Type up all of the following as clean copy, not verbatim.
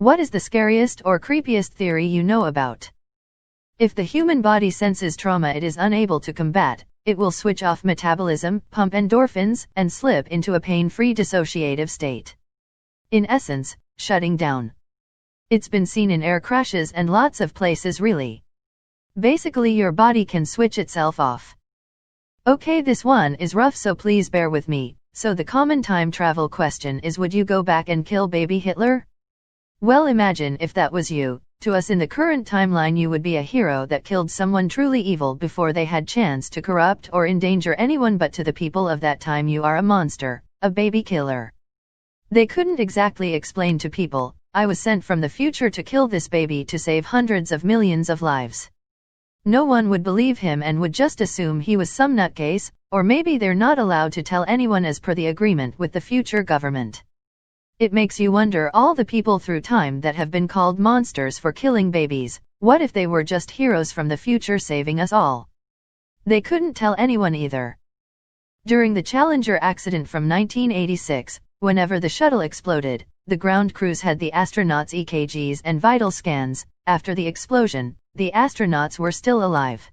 What is the scariest or creepiest theory you know about? If the human body senses trauma it is unable to combat, it will switch off metabolism, pump endorphins, and slip into a pain-free dissociative state. In essence, shutting down. It's been seen in air crashes and lots of places really. Basically your body can switch itself off. Okay, this one is rough, so please bear with me. So the common time travel question is, would you go back and kill baby Hitler? Well, imagine if that was you. To us in the current timeline you would be a hero that killed someone truly evil before they had chance to corrupt or endanger anyone, but to the people of that time you are a monster, a baby killer. They couldn't exactly explain to people, I was sent from the future to kill this baby to save hundreds of millions of lives. No one would believe him and would just assume he was some nutcase, or maybe they're not allowed to tell anyone as per the agreement with the future government. It makes you wonder, all the people through time that have been called monsters for killing babies, what if they were just heroes from the future saving us all? They couldn't tell anyone either. During the Challenger accident from 1986, whenever the shuttle exploded, the ground crews had the astronauts' EKGs and vital scans. After the explosion, the astronauts were still alive.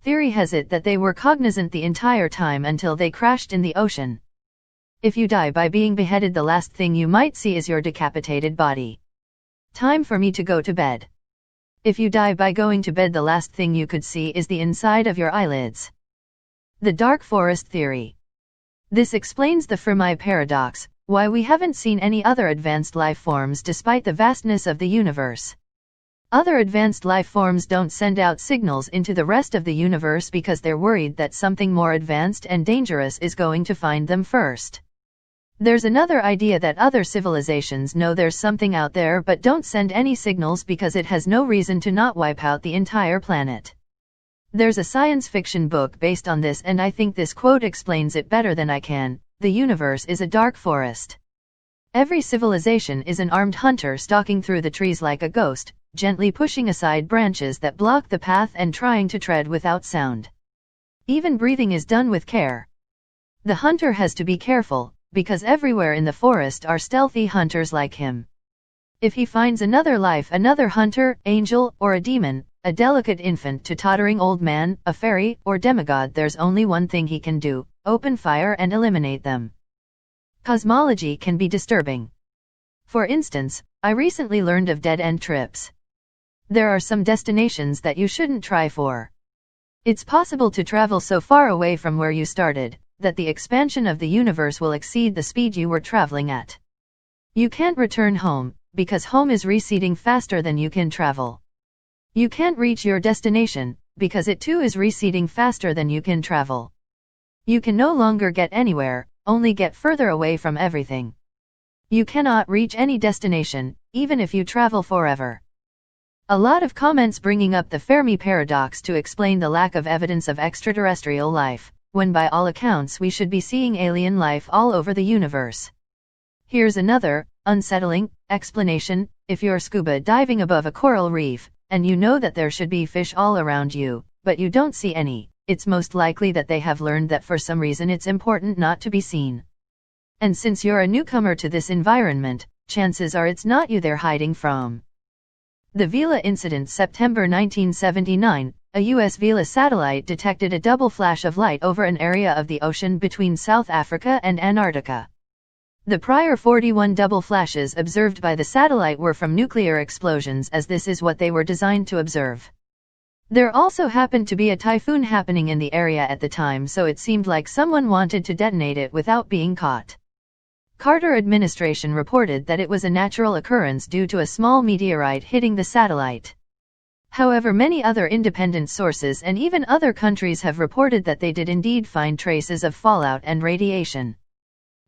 Theory has it that they were cognizant the entire time until they crashed in the ocean. If you die by being beheaded, the last thing you might see is your decapitated body. Time for me to go to bed. If you die by going to bed, the last thing you could see is the inside of your eyelids. The dark forest theory. This explains the Fermi paradox, why we haven't seen any other advanced life forms despite the vastness of the universe. Other advanced life forms don't send out signals into the rest of the universe because they're worried that something more advanced and dangerous is going to find them first. There's another idea that other civilizations know there's something out there but don't send any signals because it has no reason to not wipe out the entire planet. There's a science fiction book based on this, and I think this quote explains it better than I can. The universe is a dark forest. Every civilization is an armed hunter stalking through the trees like a ghost, gently pushing aside branches that block the path and trying to tread without sound. Even breathing is done with care. The hunter has to be careful, because everywhere in the forest are stealthy hunters like him. If he finds another life, another hunter, angel, or a demon, a delicate infant to tottering old man, a fairy, or demigod, there's only one thing he can do: open fire and eliminate them. Cosmology can be disturbing. For instance, I recently learned of dead-end trips. There are some destinations that you shouldn't try for. It's possible to travel so far away from where you started, that the expansion of the universe will exceed the speed you were traveling at. You can't return home, because home is receding faster than you can travel. You can't reach your destination, because it too is receding faster than you can travel. You can no longer get anywhere, only get further away from everything. You cannot reach any destination, even if you travel forever. A lot of comments bringing up the Fermi paradox to explain the lack of evidence of extraterrestrial life, when by all accounts we should be seeing alien life all over the universe. Here's another, unsettling, explanation. If you're scuba diving above a coral reef, and you know that there should be fish all around you, but you don't see any, it's most likely that they have learned that for some reason it's important not to be seen. And since you're a newcomer to this environment, chances are it's not you they're hiding from. The Vela incident, September 1979, a U.S. Vela satellite detected a double flash of light over an area of the ocean between South Africa and Antarctica. The prior 41 double flashes observed by the satellite were from nuclear explosions, as this is what they were designed to observe. There also happened to be a typhoon happening in the area at the time, so it seemed like someone wanted to detonate it without being caught. Carter administration reported that it was a natural occurrence due to a small meteorite hitting the satellite. However, many other independent sources and even other countries have reported that they did indeed find traces of fallout and radiation.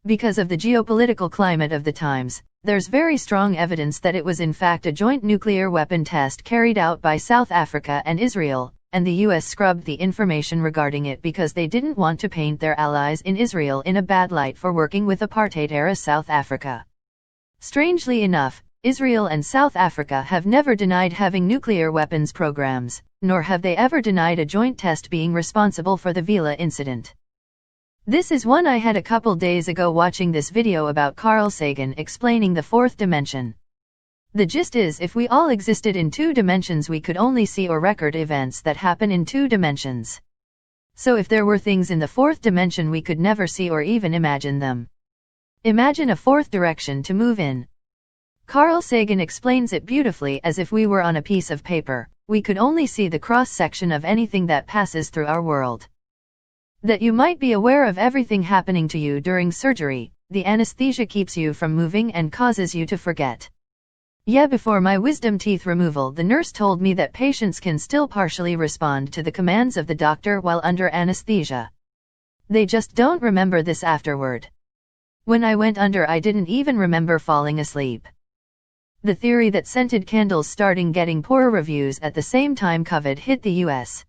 Because of the geopolitical climate of the times, there's very strong evidence that it was in fact a joint nuclear weapon test carried out by South Africa and Israel, and the US scrubbed the information regarding it because they didn't want to paint their allies in Israel in a bad light for working with apartheid-era South Africa. Strangely enough, Israel and South Africa have never denied having nuclear weapons programs, nor have they ever denied a joint test being responsible for the Vela incident. This is one I had a couple days ago watching this video about Carl Sagan explaining the fourth dimension. The gist is, if we all existed in 2 dimensions, we could only see or record events that happen in 2 dimensions. So if there were things in the 4th dimension, we could never see or even imagine them. Imagine a 4th direction to move in. Carl Sagan explains it beautifully, as if we were on a piece of paper, we could only see the cross-section of anything that passes through our world. That you might be aware of everything happening to you during surgery, the anesthesia keeps you from moving and causes you to forget. Yeah, before my wisdom teeth removal, the nurse told me that patients can still partially respond to the commands of the doctor while under anesthesia. They just don't remember this afterward. When I went under, I didn't even remember falling asleep. The theory that scented candles starting getting poor reviews at the same time COVID hit the US.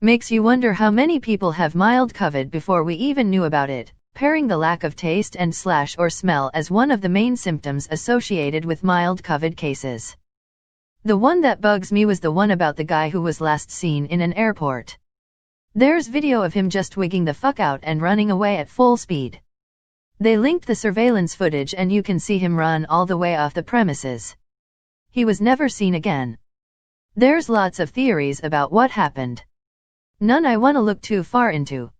Makes you wonder how many people have mild COVID before we even knew about it, pairing the lack of taste and or smell as one of the main symptoms associated with mild COVID cases. The one that bugs me was the one about the guy who was last seen in an airport. There's video of him just wigging the fuck out and running away at full speed. They linked the surveillance footage and you can see him run all the way off the premises. He was never seen again. There's lots of theories about what happened. None I want to look too far into.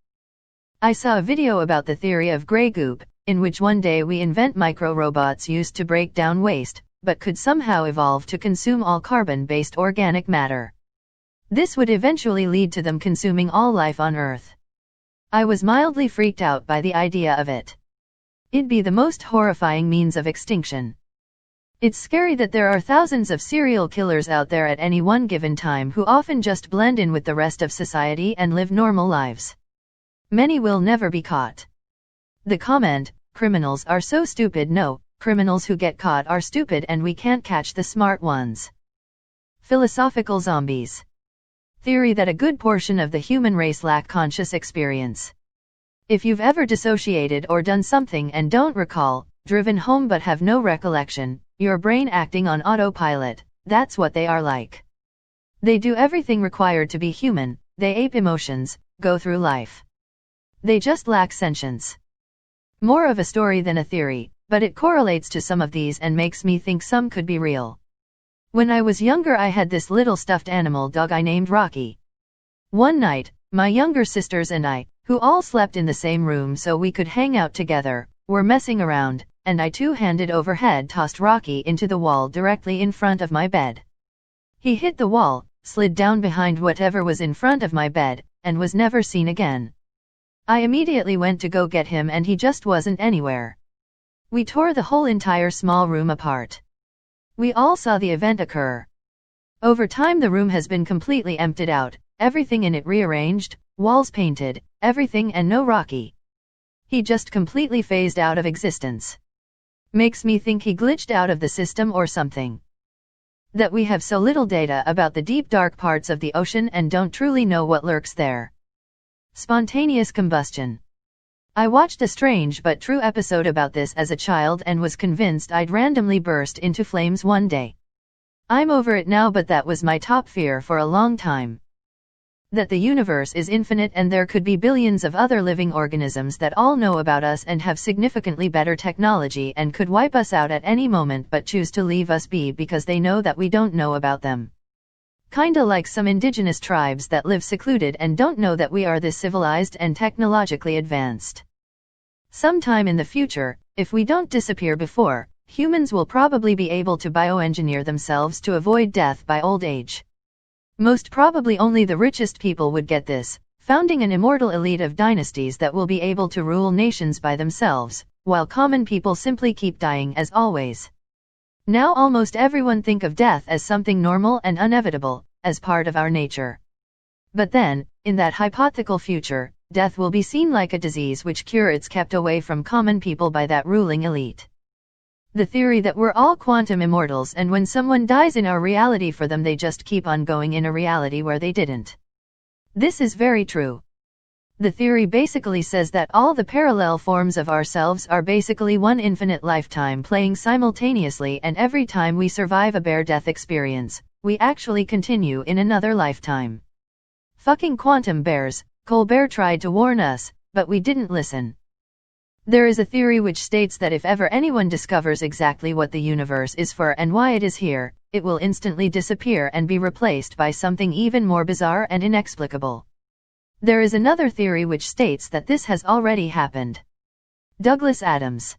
I saw a video about the theory of grey goop, in which one day we invent micro-robots used to break down waste, but could somehow evolve to consume all carbon-based organic matter. This would eventually lead to them consuming all life on Earth. I was mildly freaked out by the idea of it. It'd be the most horrifying means of extinction. It's scary that there are thousands of serial killers out there at any one given time who often just blend in with the rest of society and live normal lives. Many will never be caught. The comment, criminals are so stupid. No, criminals who get caught are stupid and we can't catch the smart ones. Philosophical zombies. Theory that a good portion of the human race lack conscious experience. If you've ever dissociated or done something and don't recall, driven home but have no recollection, your brain acting on autopilot, that's what they are like. They do everything required to be human, they ape emotions, go through life. They just lack sentience. More of a story than a theory, but it correlates to some of these and makes me think some could be real. When I was younger, I had this little stuffed animal dog I named Rocky. One night, my younger sisters and I, who all slept in the same room so we could hang out together, were messing around, and I two-handed overhead tossed Rocky into the wall directly in front of my bed. He hit the wall, slid down behind whatever was in front of my bed, and was never seen again. I immediately went to go get him and he just wasn't anywhere. We tore the whole entire small room apart. We all saw the event occur. Over time the room has been completely emptied out, everything in it rearranged, walls painted, everything, and no Rocky. He just completely phased out of existence. Makes me think he glitched out of the system or something. That we have so little data about the deep dark parts of the ocean and don't truly know what lurks there. Spontaneous combustion. I watched a strange but true episode about this as a child and was convinced I'd randomly burst into flames one day. I'm over it now, but that was my top fear for a long time. That the universe is infinite and there could be billions of other living organisms that all know about us and have significantly better technology and could wipe us out at any moment but choose to leave us be because they know that we don't know about them. Kinda like some indigenous tribes that live secluded and don't know that we are this civilized and technologically advanced. Sometime in the future, if we don't disappear before, humans will probably be able to bioengineer themselves to avoid death by old age. Most probably only the richest people would get this, founding an immortal elite of dynasties that will be able to rule nations by themselves, while common people simply keep dying as always. Now almost everyone think of death as something normal and inevitable, as part of our nature. But then, in that hypothetical future, death will be seen like a disease which it's kept away from common people by that ruling elite. The theory that we're all quantum immortals and when someone dies in our reality for them they just keep on going in a reality where they didn't. This is very true. The theory basically says that all the parallel forms of ourselves are basically one infinite lifetime playing simultaneously, and every time we survive a bare death experience, we actually continue in another lifetime. Fucking quantum bears, Colbert tried to warn us, but we didn't listen. There is a theory which states that if ever anyone discovers exactly what the universe is for and why it is here, it will instantly disappear and be replaced by something even more bizarre and inexplicable. There is another theory which states that this has already happened. Douglas Adams.